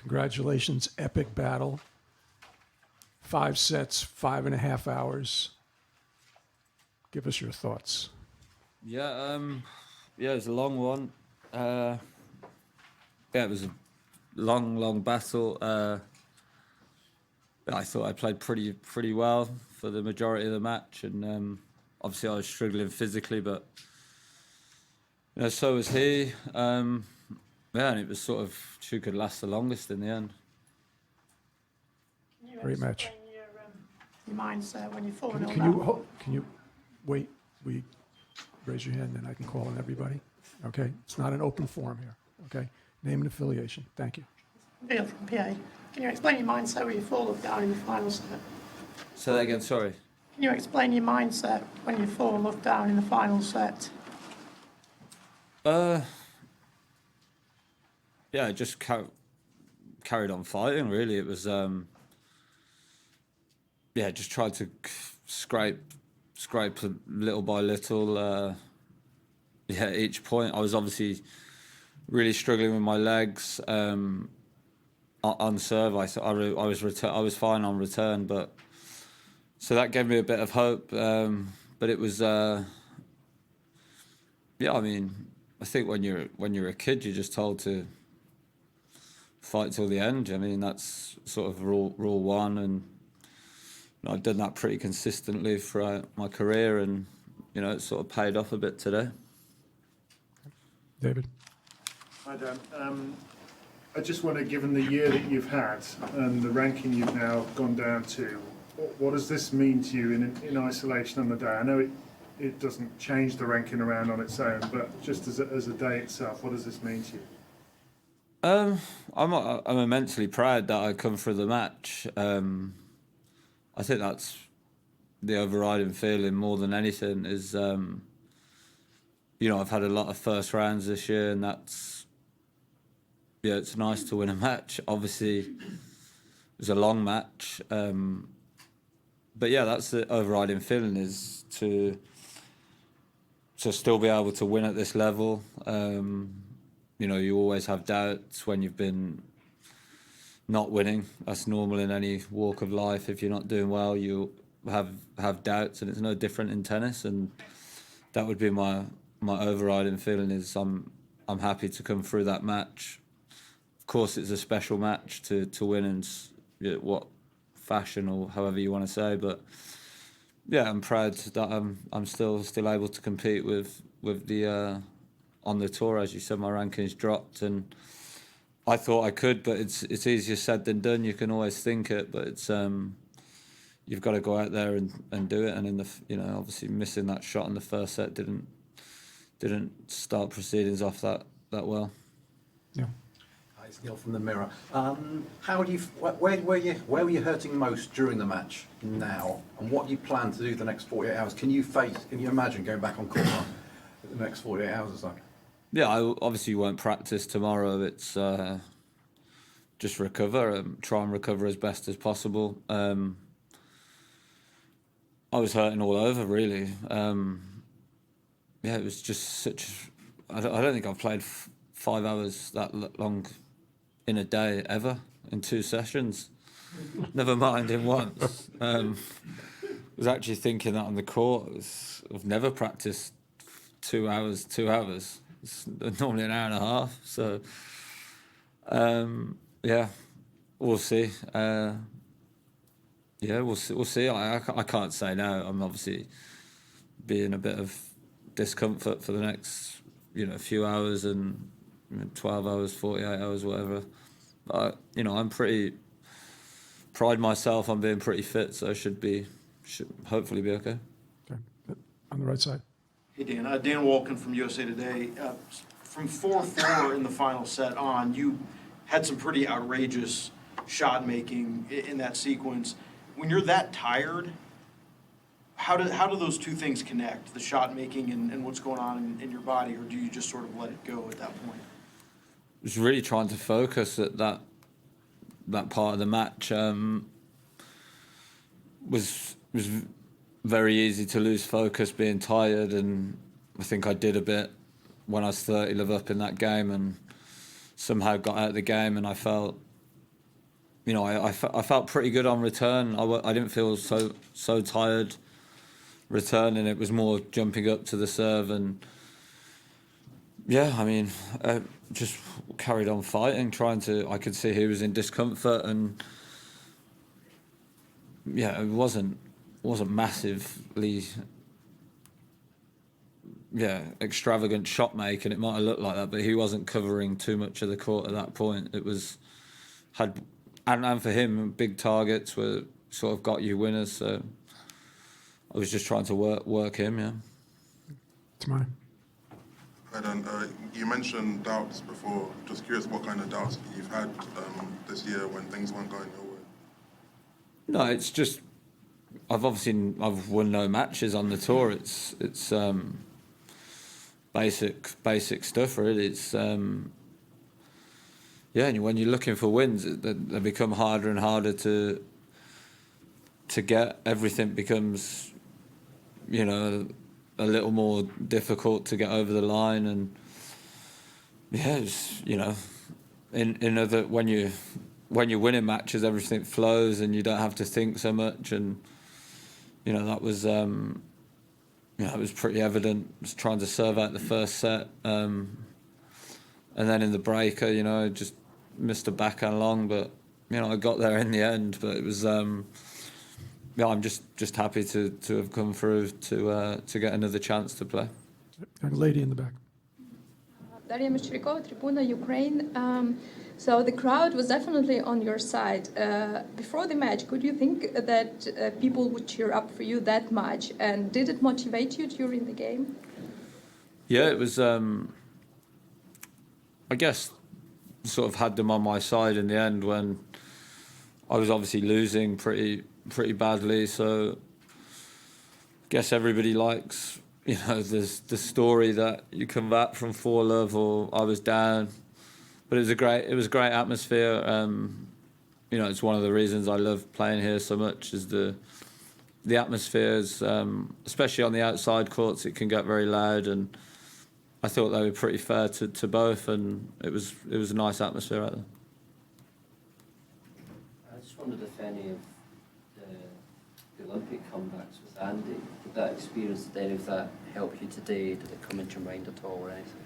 Congratulations, epic battle. 5 sets, 5.5 hours. Give us your thoughts. Yeah, it was a long one. It was a long battle. I thought I played pretty well for the majority of the match, and obviously I was struggling physically, but so was he. And it was sort of who could last the longest in the end. Great match. Your mindset when you fall in all Can you wait? We raise your hand, then I can call on everybody. Okay, it's not an open forum here. Okay, name and affiliation. Thank you. Bill from PA. Can you explain your mindset when you fall down in the final set? Say that again. Sorry. Can you explain your mindset when you fall down in the final set? Yeah, just carried on fighting. Really, it was just tried to scrape little by little. Each point I was obviously really struggling with my legs. On serve, I was fine on return, but so that gave me a bit of hope. But it was, I mean, I think when you're a kid, you're just told to fight till the end. I mean, that's sort of rule one, and I've done that pretty consistently throughout my career, and it sort of paid off a bit today. David. Hi, Dan. I just wonder, given the year that you've had and the ranking you've now gone down to, what does this mean to you in isolation on the day? I know it doesn't change the ranking around on its own, but just as a day itself, what does this mean to you? I'm immensely proud that I come through the match. I think that's the overriding feeling more than anything is, I've had a lot of first rounds this year, and it's nice to win a match. Obviously, it was a long match. But yeah, that's the overriding feeling, is to still be able to win at this level. You always have doubts when you've been not winning. That's normal in any walk of life. If you're not doing well, you have doubts, and it's no different in tennis. And that would be my overriding feeling, is I'm happy to come through that match. Of course, it's a special match to win in what fashion or however you want to say, but yeah, I'm proud that I'm still able to compete with the on the tour. As you said, my rankings dropped, and I thought I could, but it's easier said than done. You can always think it, but it's you've got to go out there and do it. And in the obviously missing that shot in the first set didn't start proceedings off that well. Yeah. Hi, it's Neil from the Mirror. How do you? Where were you hurting most during the match now, and what do you plan to do the next 48 hours? Can you imagine going back on court the next 48 hours or so? Yeah, I obviously won't practice tomorrow. It's just recover, try and recover as best as possible. I was hurting all over, really. It was just such. I don't think I've played 5 hours that long in a day ever, in 2 sessions. Never mind in once. I was actually thinking that on the court. I've never practiced 2 hours. It's normally an hour and a half. So, we'll see. We'll see. I can't say no. I'm obviously being a bit of discomfort for the next, few hours, and 12 hours, 48 hours, whatever. But, I'm pride myself on being pretty fit, so should hopefully be okay. Okay. On the right side. Hey, Dan. Dan Walken from USA Today. From 4-4 in the final set on, you had some pretty outrageous shot making in that sequence. When you're that tired, how do those two things connect, the shot making and what's going on in your body, or do you just sort of let it go at that point? I was really trying to focus at that part of the match. Was very easy to lose focus being tired, and I think I did a bit when I was 30 live up in that game, and somehow got out of the game, and I felt you know, I felt pretty good on return. I didn't feel so tired returning. It was more jumping up to the serve and, yeah, I mean, just carried on fighting, I could see he was in discomfort and, yeah, it wasn't massively, yeah, extravagant shot making. It might have looked like that, but he wasn't covering too much of the court at that point. It was, and for him, big targets were sort of got you winners, so I was just trying to work him, yeah. It's mine. Hi Dan, you mentioned doubts before. Just curious what kind of doubts you've had this year when things weren't going your way. No, it's just I've won no matches on the tour. It's basic stuff really. It's yeah, and when you're looking for wins, they become harder and harder to get. Everything becomes, you know, a little more difficult to get over the line, and yeah, it's, you know, in other when you're winning matches, everything flows and you don't have to think so much, and you know that was you know, it was pretty evident. I was trying to serve out the first set, and then in the breaker, you know, just missed a backhand long, but you know I got there in the end. But it was yeah, I'm just happy to have come through to get another chance to play. Young lady in the back. Daria Mishcherikova, Tribuna, Ukraine. So the crowd was definitely on your side. Before the match, could you think that people would cheer up for you that much? And did it motivate you during the game? Yeah, it was, I guess, sort of had them on my side in the end when I was obviously losing pretty badly. So I guess everybody likes, you know, the story that you come back from 4-love or I was down. But it was a great atmosphere. You know, it's one of the reasons I love playing here so much is the atmospheres, especially on the outside courts. It can get very loud, and I thought they were pretty fair to both, and it was a nice atmosphere out there. I just wondered if any of the Olympic comebacks with Andy, did that experience, did any of that help you today? Did it come into your mind at all or anything?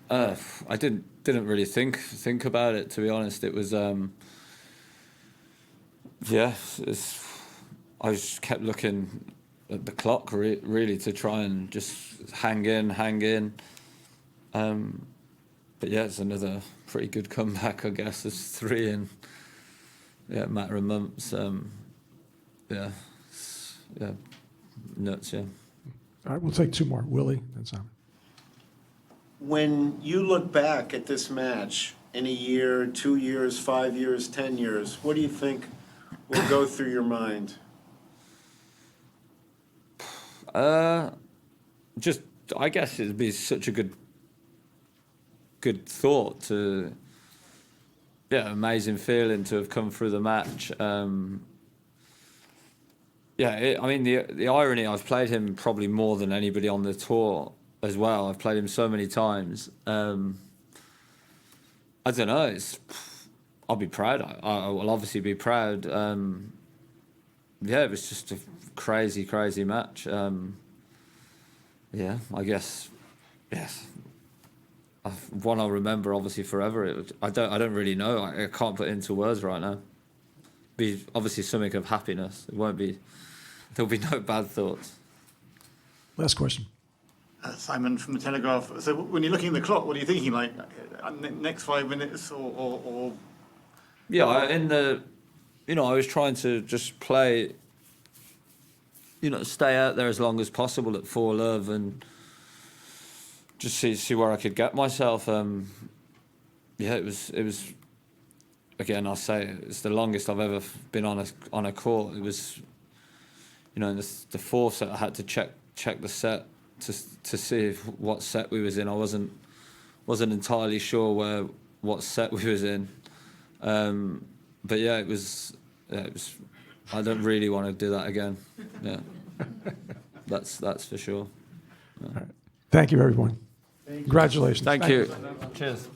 I didn't really think about it, to be honest. It was yeah, I just kept looking at the clock really to try and just hang in. But yeah, it's another pretty good comeback, I guess. There's 3 in a matter of months. Yeah, nuts. Yeah. All right, we'll take 2 more. Willie and Simon. When you look back at this match in a year, 2 years, 5 years, 10 years, what do you think will go through your mind? Just, I guess it'd be such a good thought to, yeah, amazing feeling to have come through the match. Yeah, I mean, the irony, I've played him probably more than anybody on the tour as well. I've played him so many times. I don't know. I'll be proud. I will obviously be proud. Yeah, it was just a crazy match. Yeah, I guess. Yes, one I'll remember obviously forever. I don't really know. I can't put it into words right now. Be obviously something of happiness. It won't be. There'll be no bad thoughts. Last question. Simon from the Telegraph. So when you're looking at the clock, what are you thinking? Like next 5 minutes or? Yeah, I was trying to just play. You know, stay out there as long as possible at 4-love and just see where I could get myself. Yeah, it was. Again, I'll say it's the longest I've ever been on a court. It was, you know, in the 4th set I had to check the set to see what set we was in. I wasn't entirely sure what set we was in. But yeah, it was. I don't really want to do that again. Yeah, that's for sure. Yeah. All right. Thank you, everyone. Congratulations. Thank you. Cheers.